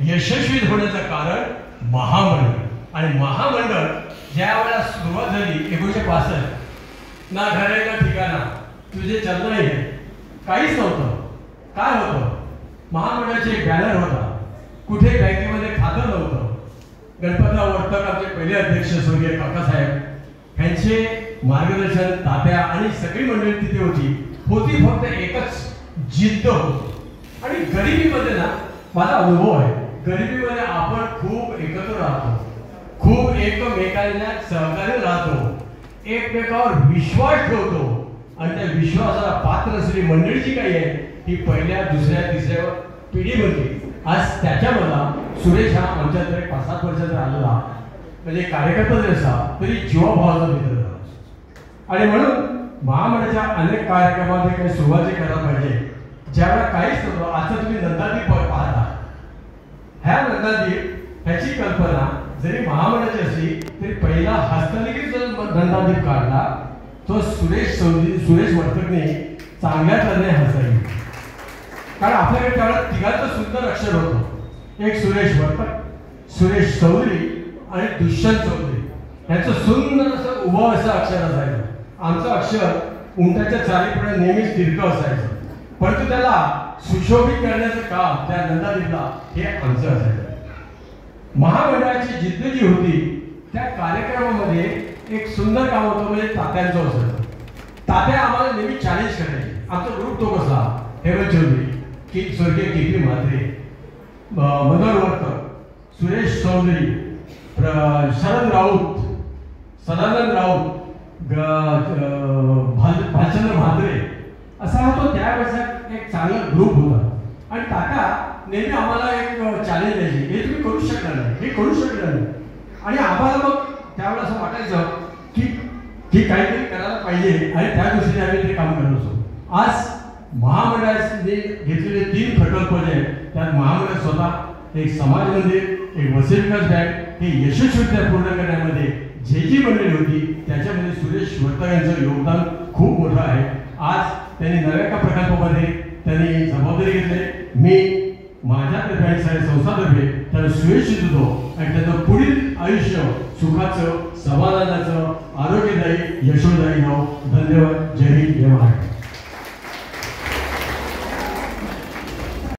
यशस्वी होण्याचं कारण महामंडळ. आणि महामंडळ ज्या वेळेला सुरुवात झाली 1965, ना घरे ना ठिकाणा, तुझे चरण आहे, काहीच नव्हतं. काय होतं? महामंडळाचे एक बॅनर होता, कुठे बँकेमध्ये खातं नव्हतं. गणपतराव वर्तक आमचे पहिले अध्यक्ष स्वर्गीय काकासाहेब यांचे मार्गदर्शन, तात्या आणि सगळी मंडळी तिथे होती फक्त एकच जिद्द होती. आणि गरिबीमध्ये ना माझा अनुभव आहे, गरिबीमध्ये आपण खूप एकत्र राहतो, खूप एकमेकांना सहकार्य राहतो, एकमेकावर विश्वास ठेवतो आणि त्या विश्वासाला पात्र असलेली मंडळी जी काही आहे ही पहिल्या, दुसऱ्या, तिसऱ्या पिढीमध्ये आज त्याच्यामध्ये सुरेश हा आमच्याकडे 5-7 वर्षाचा आलेला म्हणजे कार्यकर्ता जरी असला तरी जीवाभावाचा मित्र झाला. आणि म्हणून महामंडळाच्या अनेक कार्यक्रमामध्ये काही सुरुवाती करायला पाहिजे. ज्यावेळेला काहीच नव्हतं, आता तुम्ही नंदादीप पाहता, ह्या नंदादीप ह्याची कल्पना जरी महामंडळाची असली तरी पहिला हस्तलिखित जो नंदादीप काढला तो सुरेश वर्तकने चांगल्या तऱ्हेने हस्तलिखित. कारण आपल्याकडे त्यावेळेला तिघांचं सुंदर अक्षर होतं, एक सुरेश वर्तक, सुरेश चौधरी आणि दुष्यंत चौधरी. यांचं सुंदर असं उभं असं अक्षर असायचं. आमचं अक्षर उंटाच्या चारीपुढे नेहमीच तिरकं असायचं, परंतु त्याला सुशोभित करण्याचं काम त्या नंदादीपला हे आमचं असायचं. महामंडळाची जिद्द जी होती त्या कार्यक्रमामध्ये एक सुंदर काम होतं म्हणजे तात्यांचं असायचं. तात्या आम्हाला नेहमी चॅलेंज करायचे. आमचा ग्रुप तो कसा, हेमंत चौधरी, स्वर्गीय के.पी. म्हात्रे, मनोहर वर्तक, सुरेश चौधरी, शरद राऊत, सदानंद राऊत, भालचंद्र म्हात्रे, असा हा तो त्यावेळेचा एक चांगला ग्रुप होता. आणि तात्या नेहमी आम्हाला एक चॅलेंज द्यायची, हे तुम्ही करू शकणार नाही, हे करू शकणार नाही. आणि आम्हाला मग त्यावेळेला असं वाटायचं की काहीतरी करायला पाहिजे आणि त्या दृष्टीने आम्ही ते काम करत असतो. आज महामंडळाने घेतलेले 3 प्रकल्प जे आहेत त्यात महामंडळ स्वतः एक समाज मंदिर, एक वसई विकास बँक हे यशस्वीरित्या पूर्ण करण्यामध्ये जी मंडळी होती त्याच्यामध्ये सुरेश वर्तक यांचं योगदान खूप मोठं आहे. आज त्यांनी नव्या एका प्रकल्पामध्ये त्यांनी जबाबदारी घेतली. मी माझ्यातर्फे आणि साऱ्या संस्थातर्फे त्यांना शुभेच्छा देतो आणि त्याचं पुढील आयुष्य सुखाचं, समाधानाचं, आरोग्यदायी, यशोदायी नाव. धन्यवाद. जय हिंद, जय महाराष्ट्र.